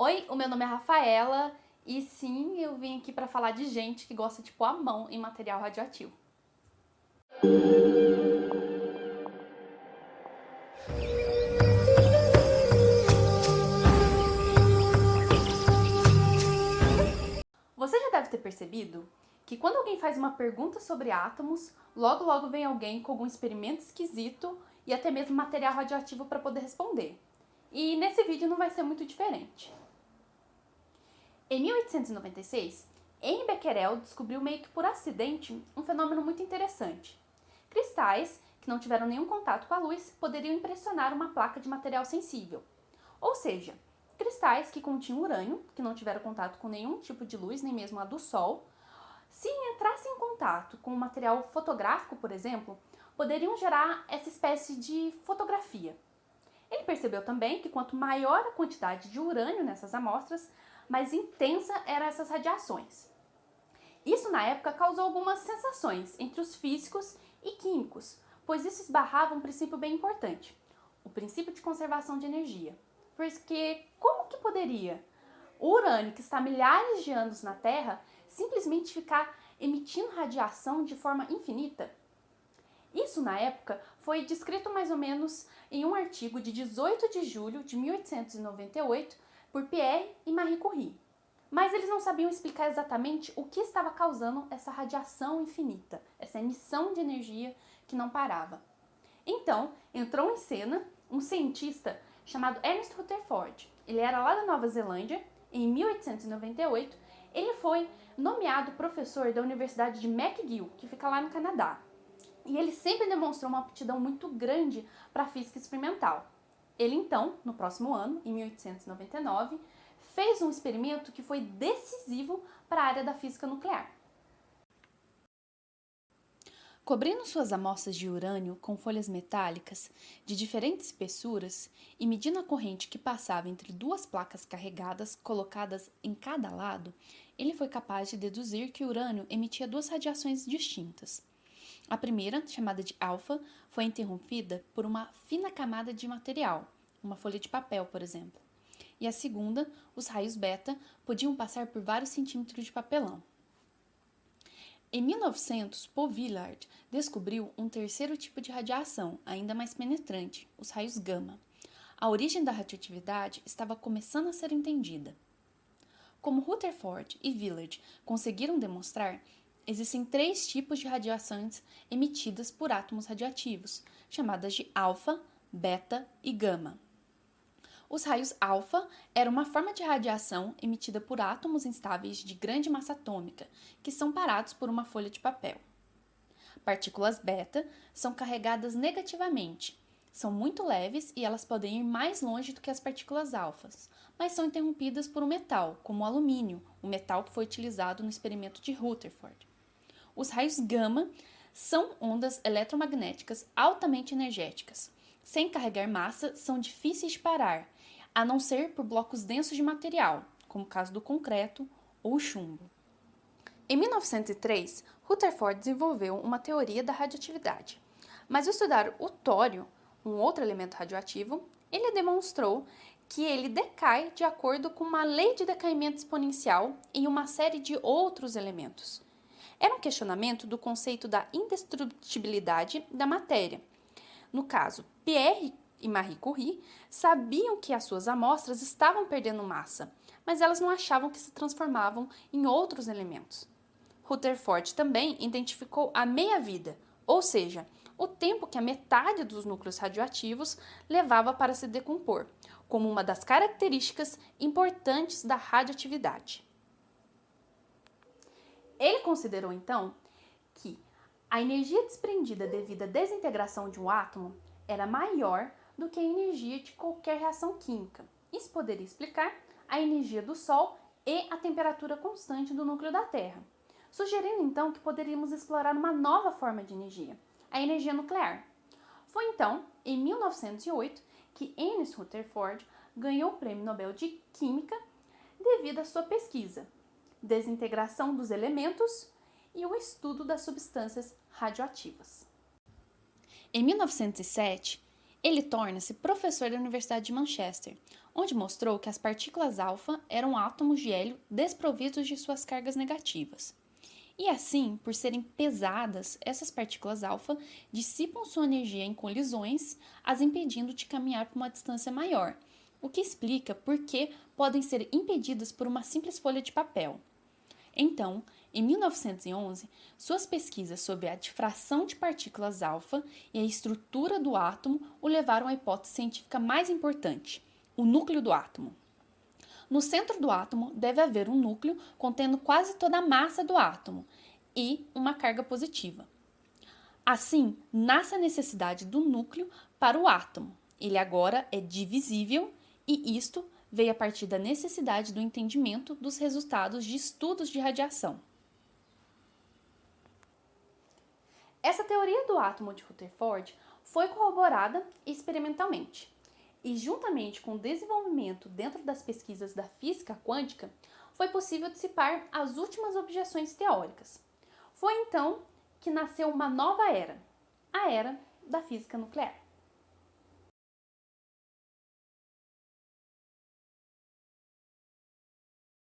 Oi, o meu nome é Rafaela e sim, eu vim aqui para falar de gente que gosta de pôr a mão em material radioativo. Você já deve ter percebido que quando alguém faz uma pergunta sobre átomos, logo vem alguém com algum experimento esquisito e até mesmo material radioativo para poder responder. E nesse vídeo não vai ser muito diferente. Em 1896, Henri Becquerel descobriu meio que por acidente um fenômeno muito interessante. Cristais que não tiveram nenhum contato com a luz poderiam impressionar uma placa de material sensível. Ou seja, cristais que continham urânio, que não tiveram contato com nenhum tipo de luz, nem mesmo a do Sol, se entrassem em contato com um material fotográfico, por exemplo, poderiam gerar essa espécie de fotografia. Ele percebeu também que quanto maior a quantidade de urânio nessas amostras, mais intensa eram essas radiações. Isso na época causou algumas sensações entre os físicos e químicos, pois isso esbarrava um princípio bem importante, o princípio de conservação de energia. Porque como que poderia o urânio, que está milhares de anos na Terra, simplesmente ficar emitindo radiação de forma infinita? Isso, na época, foi descrito mais ou menos em um artigo de 18 de julho de 1898 por Pierre e Marie Curie. Mas eles não sabiam explicar exatamente o que estava causando essa radiação infinita, essa emissão de energia que não parava. Então, entrou em cena um cientista chamado Ernest Rutherford. Ele era lá da Nova Zelândia. Em 1898, ele foi nomeado professor da Universidade de McGill, que fica lá no Canadá. E ele sempre demonstrou uma aptidão muito grande para a física experimental. Ele então, no próximo ano, em 1899, fez um experimento que foi decisivo para a área da física nuclear. Cobrindo suas amostras de urânio com folhas metálicas de diferentes espessuras e medindo a corrente que passava entre duas placas carregadas colocadas em cada lado, ele foi capaz de deduzir que o urânio emitia duas radiações distintas. A primeira, chamada de alfa, foi interrompida por uma fina camada de material, uma folha de papel, por exemplo. E a segunda, os raios beta, podiam passar por vários centímetros de papelão. Em 1900, Paul Villard descobriu um terceiro tipo de radiação, ainda mais penetrante, os raios gama. A origem da radioatividade estava começando a ser entendida. Como Rutherford e Villard conseguiram demonstrar, existem três tipos de radiações emitidas por átomos radioativos, chamadas de alfa, beta e gama. Os raios alfa eram uma forma de radiação emitida por átomos instáveis de grande massa atômica, que são parados por uma folha de papel. Partículas beta são carregadas negativamente. São muito leves e elas podem ir mais longe do que as partículas alfas, mas são interrompidas por um metal, como o alumínio, o metal que foi utilizado no experimento de Rutherford. Os raios gama são ondas eletromagnéticas altamente energéticas. Sem carregar massa, são difíceis de parar, a não ser por blocos densos de material, como o caso do concreto ou o chumbo. Em 1903, Rutherford desenvolveu uma teoria da radioatividade. Mas ao estudar o tório, um outro elemento radioativo, ele demonstrou que ele decai de acordo com uma lei de decaimento exponencial em uma série de outros elementos. Era um questionamento do conceito da indestrutibilidade da matéria. No caso, Pierre e Marie Curie sabiam que as suas amostras estavam perdendo massa, mas elas não achavam que se transformavam em outros elementos. Rutherford também identificou a meia-vida, ou seja, o tempo que a metade dos núcleos radioativos levava para se decompor, como uma das características importantes da radioatividade. Ele considerou, então, que a energia desprendida devido à desintegração de um átomo era maior do que a energia de qualquer reação química. Isso poderia explicar a energia do Sol e a temperatura constante do núcleo da Terra, sugerindo então que poderíamos explorar uma nova forma de energia, a energia nuclear. Foi então, em 1908, que Ernest Rutherford ganhou o Prêmio Nobel de Química devido à sua pesquisa, desintegração dos elementos e o estudo das substâncias radioativas. Em 1907, ele torna-se professor da Universidade de Manchester, onde mostrou que as partículas alfa eram átomos de hélio desprovidos de suas cargas negativas. E assim, por serem pesadas, essas partículas alfa dissipam sua energia em colisões, as impedindo de caminhar por uma distância maior, o que explica por que podem ser impedidas por uma simples folha de papel. Então, em 1911, suas pesquisas sobre a difração de partículas alfa e a estrutura do átomo o levaram à hipótese científica mais importante, o núcleo do átomo. No centro do átomo deve haver um núcleo contendo quase toda a massa do átomo e uma carga positiva. Assim, nasce a necessidade do núcleo para o átomo. Ele agora é divisível e isto veio a partir da necessidade do entendimento dos resultados de estudos de radiação. Essa teoria do átomo de Rutherford foi corroborada experimentalmente. E juntamente com o desenvolvimento dentro das pesquisas da física quântica, foi possível dissipar as últimas objeções teóricas. Foi então que nasceu uma nova era, a era da física nuclear.